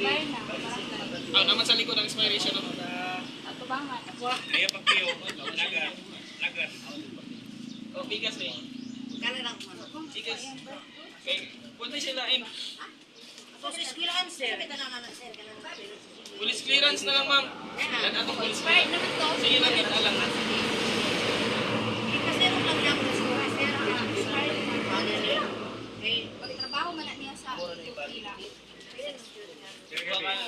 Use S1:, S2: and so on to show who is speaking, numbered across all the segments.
S1: expire na.
S2: Ah, naman sa likod ng expiration no.
S1: Ato ba nga?
S3: Kaya pag piyo, lagar.
S2: Oh, bigas eh.
S4: Kala lang mo.
S2: Bigas. Okay. Punta sila in.
S4: So, sa eskwelahan, sir.
S2: Police clearance na lang, ma'am. Yan atong police
S1: Expire
S2: clearance.
S1: naman to.
S2: Sige natin alam.
S4: Kasi rin lang lang sa school, sir.
S1: Expire naman. Pagtrabaho man na niya sa Turkila.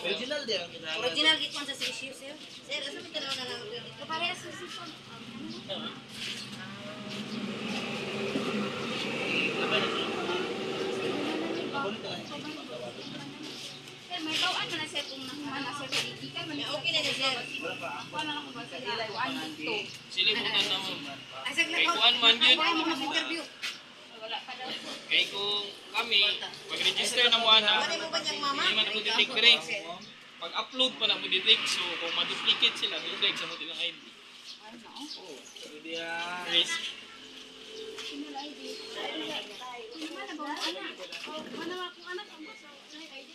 S2: Original din ang kailangan.
S4: Original git man sa issue, sir. Sir, asa mo tanaw na lang?
S1: Kaparehas sa sipon. Sir, may bawaan mo na sir kung nakuha na sir. Hindi ka man.
S4: Okay na niya, sir.
S1: Ako na lang kung sila. Kuan dito.
S2: Sila butan na mo.
S4: Asag na
S2: Kay kuan man yun.
S4: Ay, mo interview.
S1: Wala pa daw.
S2: Kay kung kami, mag-register na mo ana.
S4: Ano mo ba niyang mama?
S2: Hindi man ako detect dire. Pag-upload pa na mo detect. So, kung ma-duplicate sila, dudeg sa mo tilang ID.
S1: Ano?
S2: Oo. So, hindi risk.
S1: Sinula ID. Mana ba ang anak? Mana ba akong anak? Ang basa sa ID.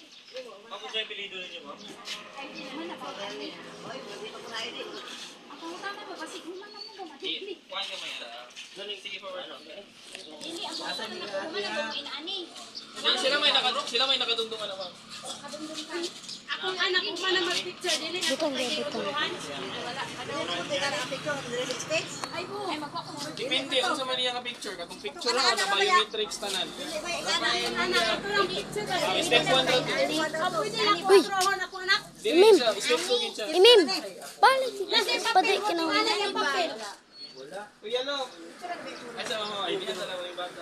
S3: Ako sa apelido ninyo, ma'am?
S1: ID naman na ba?
S4: Oy, hindi pa ko na ID.
S1: Ako tama ba kasi kung man mo ba matindi.
S2: Kuan ka may ara. Sige forward lang.
S1: Hindi ako tama na ko man ako inaani.
S2: Sila may nakadungdungan na ma'am.
S1: Kadungdung ka. Akong anak ko man na mag-picture dili na ko kay kutuhan. Wala pa daw.
S4: Ay, po.
S1: Ay magwa ko mo.
S2: Depende kung sa maniya ka picture. Katong picture na na biometrics tanan.
S1: Anak ito lang picture ka.
S2: Step 1 lang.
S1: Pwede lang ko trohon ako anak.
S2: Dili siya, step 2 gid siya.
S5: Imim, balik
S1: Nasa
S5: paday
S1: papel
S5: ka
S1: ko
S5: na.
S1: ana yung papel.
S2: Uy, ano? Ay, sa mga ID sa lang yung bata.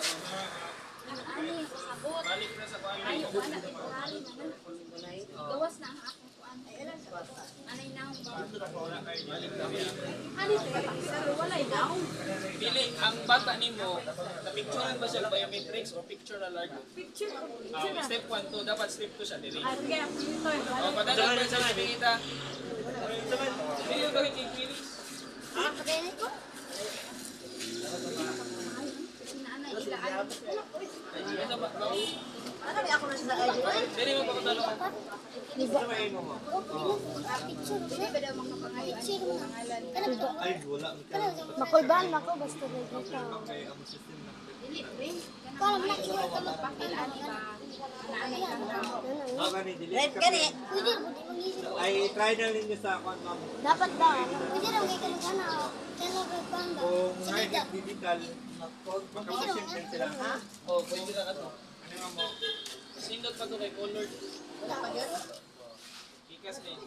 S1: Ani sabot.
S2: Balik na sa kuan.
S1: Ayo anak ko rali na. Gawas na ang akong kuan. Anay na ang
S2: Balik na.
S1: Ani pero wala daw.
S2: Dili, ang bata nimo, na-picturean ba siya ng biometrics o picture na largo?
S1: Picture ko.
S2: Step 1 to, dapat step 2 siya dili.
S1: Ay kaya ito.
S2: O, padala pa sa bingita. Dili yung gawin kikilis.
S5: ko?
S1: Sinanay ilaan.
S2: Ano ba?
S4: Ano ba ako na sa ID?
S2: Dili mo pa ko talo.
S5: Di ba? Picture
S1: Dili ba daw makapangalan? Pangalan.
S3: Ay, wala.
S5: Makulbaan ako basta dito.
S1: Dili rin.
S5: Kala mo nakikita mo
S1: Pakil ani ba? Naanay ka na.
S3: Baka ni Dili.
S4: Red ka ni.
S5: Pwede mo di mangisip.
S3: Ay, try na ninyo sa akon, ma'am.
S5: Dapat ba? Pwede raw kay kanina. Kaya banda.
S3: Kung high digital, makapasin din sila. Ha?
S2: O, pwede na ato.
S3: Ano nga mo?
S2: Sindot pa to kay colored.
S4: Wala pa yun.
S2: Ikas din.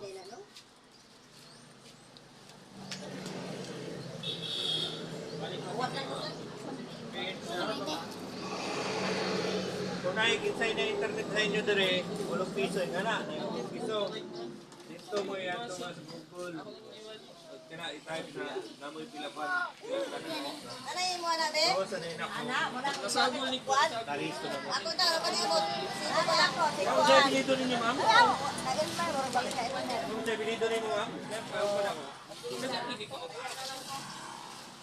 S3: Kung nakikita na internet sa inyo dire, 8 piso nga na, 8 piso. Dito mo yan ito nga sa Google. Pag ka na i-type na namoy pilapan.
S4: Ano yung mga natin?
S3: Oo, sanay na ko.
S2: Kasabol ni Kuan.
S3: Taristo na mo.
S4: Ako na, ano pa niyo mo? Sino pa ako?
S3: Kung sa pinito ninyo, ma'am?
S4: Nag-inspire, marang balik ka ipan yan.
S3: Kung sa pinito ninyo, ma'am? Yan, pao ko na ko.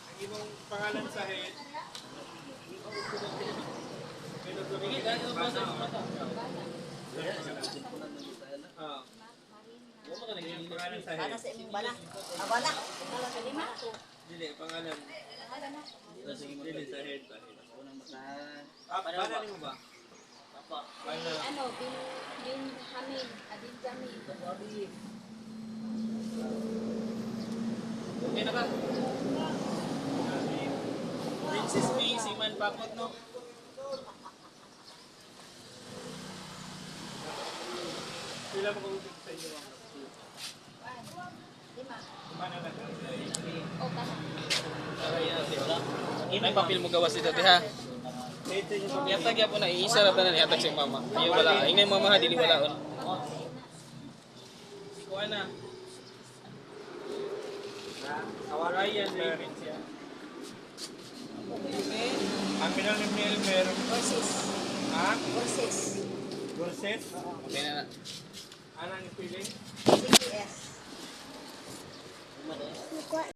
S3: Ang imong pangalan sa head.
S2: Sige, dahil sa basa ng mata.
S3: Ah.
S2: Huwag mo ka
S3: Ang
S2: naging
S3: pangalan sa
S4: Para
S3: head.
S4: sa imong bala. Abala.
S3: Dili, pangalan. Dili sa head. Bana mo ba? Bana.
S1: Ano, bin Hamid, Adil Jamil.
S2: Okay na ka? Princess May, si Man Pakot, no?
S3: Sila mo kausap sa inyo, ma'am.
S1: Lima.
S3: Bana na ka.
S1: O kana.
S2: May papel mo gawas dito, ha?
S3: Head sa inyo, ma'am.
S2: Yatag ya po na, iisa na tanan, yatag siyang mama. Ayaw wala. Ay na yung mama ha, dili walaon. Kuha na. Ryan Raymond siya.
S3: Ang pinang ni Elmer.
S4: Versus.
S3: Ha?
S4: Versus.
S3: Gorses?
S2: Okay na na.
S3: Anong feeling?
S4: CPS.